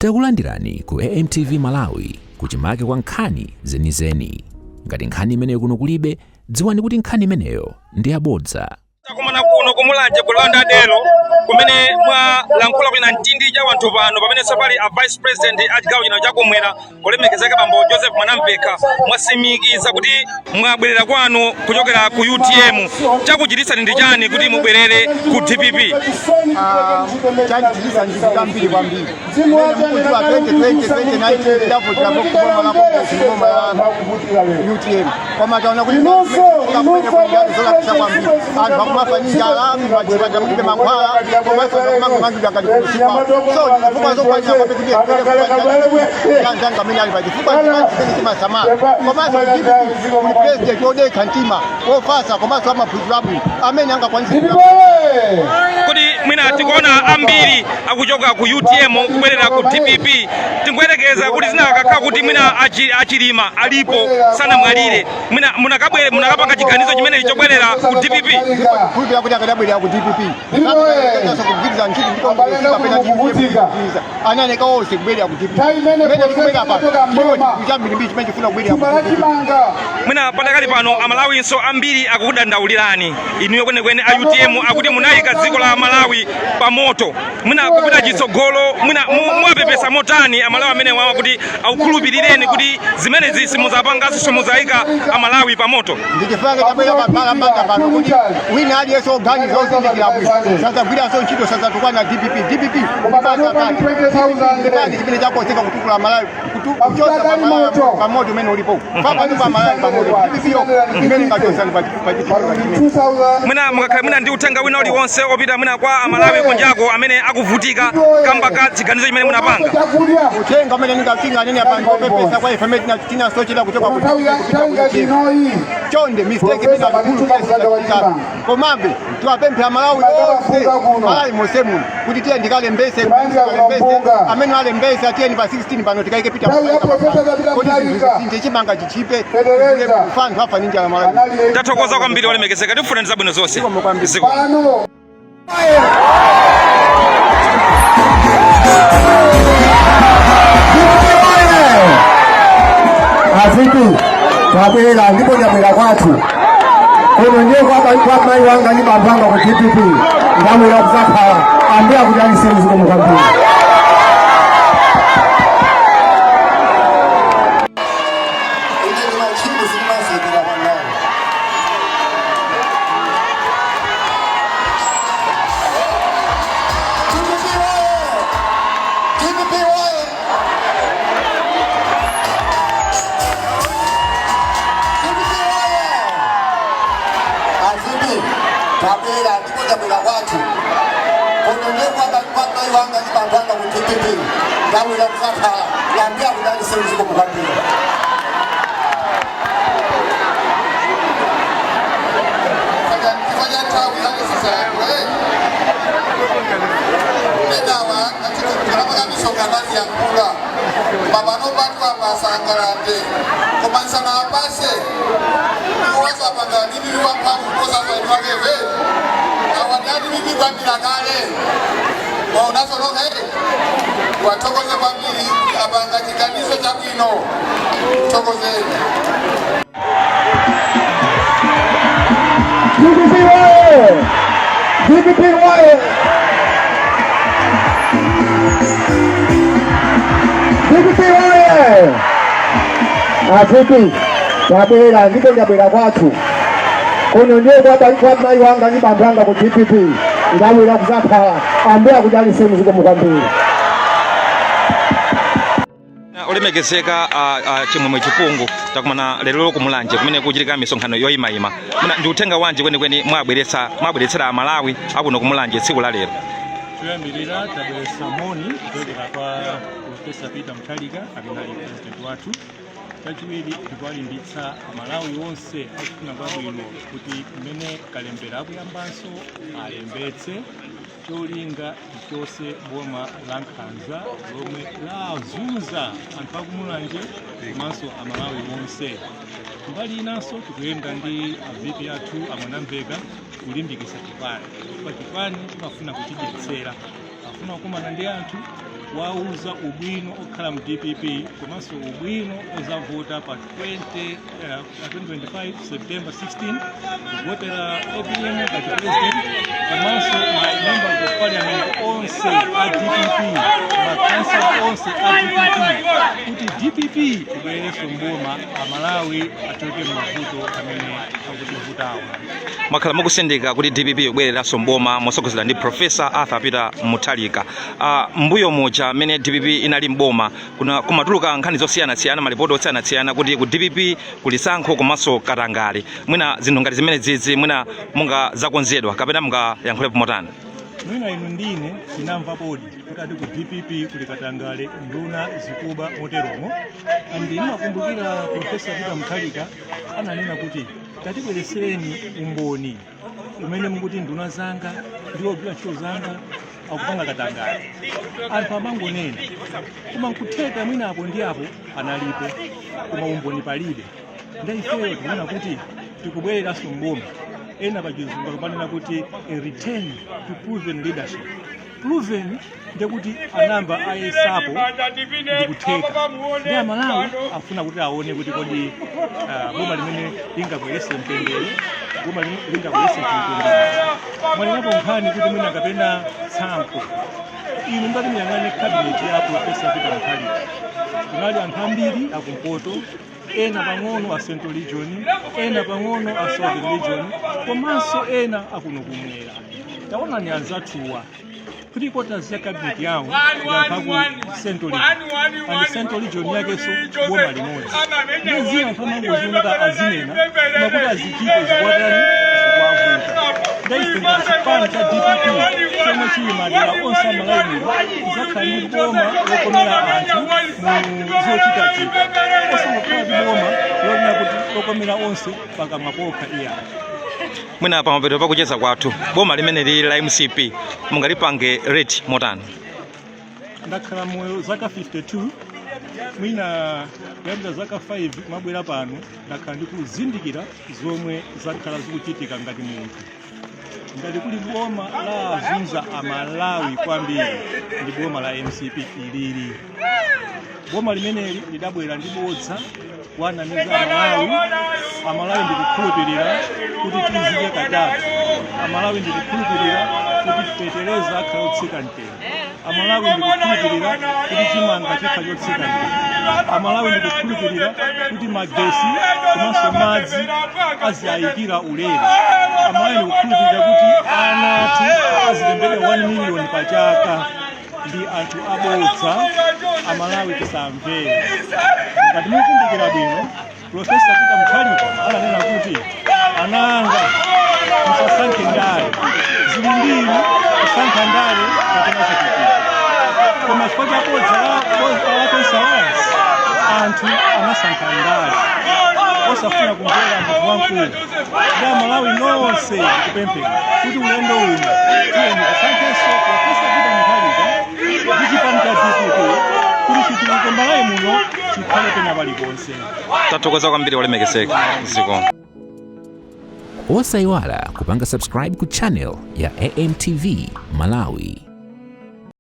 Takulandirani ku AMTV Malawi kuchimake kwa nkhani zenizeni. Ngati nkhani imeneyo kuno kulibe, dziwani kuti nkhani imeneyo ndi yabodza. Takumana kuno kumulanje kulanda delo kumene mwa lankula kwina ntindi cha wanthu pano pamene sapali a vice president achigawo chino chakumwera kulemekezeka bambo Joseph Mwanamveka mwasimikiza kuti mwabwerera kwanu kuchokera ku UTM. Chakuchititsa ndi chani kuti mubwerere ku DPP? Chakuchititsa ndi kambiri kwambiri. Kuti wa 2019 ndapo chamo kuboma la kuboma la UTM. Koma taona kuti kufanya zola kisha kwambiri. Anthu mafanyija alamu bajibanja mkite mankwala kwa mangu ya kalikusipa so nifuka zo kwa njama pekuje kanjanga mimi alibajifuka kima sama kwa maso president yode kantima ofasa kwa maso ama programu amenyanga kwa nzi kodi mwina tikuona ambiri akuchoka ku UTM kubwerera ku DPP tingwerekeza kuti zinakakha kuti mwina achilima alipo sana mwalire mwina munakapanga chiganizo chimene chobwerera ku DPP kuti akadabwera ku DPP sasa kugiza nchini ndiko kapena kuvutika ananeka wose kubwera ku DPP mbele kubwera hapa kujambiri mbichi menje kuna kubwera ku DPP mwina patakali pano amalawinso ambiri akudandaulirani inuyo kwenekwene a UTM akuti munayika dziko la Malawi pa moto mwina kupita chitsogolo mwina mwapepesa motani amalawi amene wawa kuti akukhulupirireni kuti zimene zisi muzapangaso somuzayika amalawi pa moto ndikifanga tabwera pa mbanga pano kuti wina ali yeso gani zote ndikirabu sasa gwira so nchito sasa tukana DPP mpaka kati 20000 kipindi chako sika kutukula Malawi kuchosa pa moto meno ulipo papa tu pa Malawi pa moto DPP yo mbele ngajosa ni pa mwina ndi uthenga wina uli wonse opita mwina kwa amalawi kunjako amene akuvutika kamba ka chiganizo chimene munapanga uthenga amene ningakinga nene apa ngopepesa kwa ifame tina sochila kutoka kupita chonde mistake mina kulu komambe tuwapempe Malawi Malawi mosemu kuti tiye ndikale mbese amene wale mbese atiye ni pa 16 pano tikaike pita kuti ndichimanga chichipe kufantu hapa ninja la Malawi tathokoza kwambiri olemekezeka tifuna ndizabwino zonse Afitu tabela ndipo nyabela kwatu kuno ndio kwa mai wanga ni bambanga ku DPP ndamu ya kuzapa ambia kujali sisi kwa mkambi tabela ndipo tabela watu kononekwa bakwa iwanga nibanganga ku DPP ndamu ya kuzapa yambia kudali sisi kwa mkambi fanya tawi hadi sasa edawa katika kama misonga nazi ya kula baba no batu hapa sangarande komansa na apase kuweza panga nini wa pamu kosa za iwage awadani mimi bambira kale waonazo loka watokoze bambiri abanga kikanizo cha kwino tokoze DPP wae Afitu tabela ndipo nyabela kwatu kuno ndio kwa mai wanga ni bambanga ku DPP ndamu ya kuzapa ambia kujali sehemu ziko mkambi olemekezeka chimwemwe chipungu takumana lero kumulanje kumene kuchitika misonkhano yoyimayima ndi uthenga wanji kwenikweni mwabweretsera amalawi akuno kumulanje tsiku la lero tuyambirira tabweresa moni kuchokera kwa Profesa Peter Mutharika amene ali president wathu chachiwiri tikuwalimbitsa amalawi onse akufuna kwabwino kuti mmene kalembera akuyambanso alembetse cholinga chonse boma la Nkhanza lomwe lazunza anthu akumulanje komanso amalawi onse mbali inanso tikuyenda ndi avipi athu Mwanamveka kulimbikitsa chipani chipani timafuna kuchidyetsera afuna kukumana ndi anthu wauza ubwino okhala mu DPP komanso ubwino ozavota pa 2025 September 16 kuvotera APM ngati president komanso ma members of parliament onse a DPP makansala onse a DPP kuti DPP ibwererenso mboma amalawi achoke mu mavuto amene akutivutawo. Mwakhala mukusindika kuti DPP ibwererenso mboma motsogozedwa ndi Professor Arthur Peter Mutharika. Mbuyo moja amene DPP inali mboma kumatuluka nkhani zosiyana-siyana malipoti osiyana-siyana kuti ku DPP kuli Sankho komanso Katangale. Mwina zinthu ngati zimene zizi mwina munga zakonzedwa kapena munga yankhulepo motani? Mwina inu ndine tinamva podi kuti ku DPP kuli Katangale nduna zikuba moteromo. Ndimakumbukira Professor Peter Mutharika ananena kuti tatibweresereni umboni umene mukuti nduna zanga ndiwo bila ntchito zanga akupanga Katangale. Anthu amangonena koma nkutheka mwina apo ndi apo analipo koma umboni palibe. Ndi ifeyo tikuona kuti tikubwereranso mboma ena pachizungu akumanena kuti a return to proven leadership. Proven ndekuti anamba ayesapo ndikutheka ndi amalawi afuna kuti aone kuti kodi boma limene lingabwerese mtendere boma lingabwerese mtendere. Mwalinapo nkhani kuti mwina kapena Sankho inu ngati muyang'ane cabinet ya Professor Peter Mutharika kunali anthu ambiri akumpoto ena pang'ono a Central Region ena pang'ono a Southern Region komanso ena akuno kumwera. Taonani anzathuwa 3/4 ya cabinet yawo yankhaku Central Region and Central Region yakeso boma limodzi. Ndiye anthu amangozioneka azinena nakuti azichite zikwatani zikwavuta. Ndaife ngati chipani cha DPP chomwe chili madera onse amalawi kuzakhala ndi boma lokomera anthu mu zochitachita osangokhala ndi boma lomwe kuti lokomera onse pakamwa pokha iya. Mwina pamapeto pakucheza kwathu boma limene lili la MCP mungalipange rate motani? Ndakhala moyo zaka 52 mwina kuyambira zaka 5 mabwera pano ndakhala ndikuzindikira zomwe zakhala zikuchitika ngati munthu. Ngati kuli boma la azunza amalawi kwambiri ndi boma la MCP ilili. Boma limeneli lidabwera ndi bodza kuwanamiza amalawi ndikukhulupirira kuti tizidye katatu. Amalawi ndikukhulupirira kuti fetereza akhala otsika mtengo. Amalawi ndikukhulupirira kuti chimanga chikhala chotsika mtengo. Amalawi ndikukhulupirira kuti magesi komanso madzi aziyayikira ulere. Amalawi ndikukhulupirira kuti ana athu azilembere 1 million pa chaka. Ndi anthu abodza amalawi tisamvere. Ngati mukumbukira bwino Professor Peter Mutharika ananena kuti ananga musasankhe ndale zili mbiri kusankha ndale kapena chipikiro. Koma chifukwa cha bodza la science anthu anasankha ndale osafuna kumvera anthu wamkulu. Ndi amalawi nonse kupemphera kuti ulendo uno tiyeni kusankhenso Professor Peter Mutharika ndi chipani cha DPP kuti chitukuko mbalayi muno chikhale pena paliponse. Tathokoza kwambiri olemekezeka ziko. Osayiwala kupanga subscribe ku channel ya AMTV Malawi.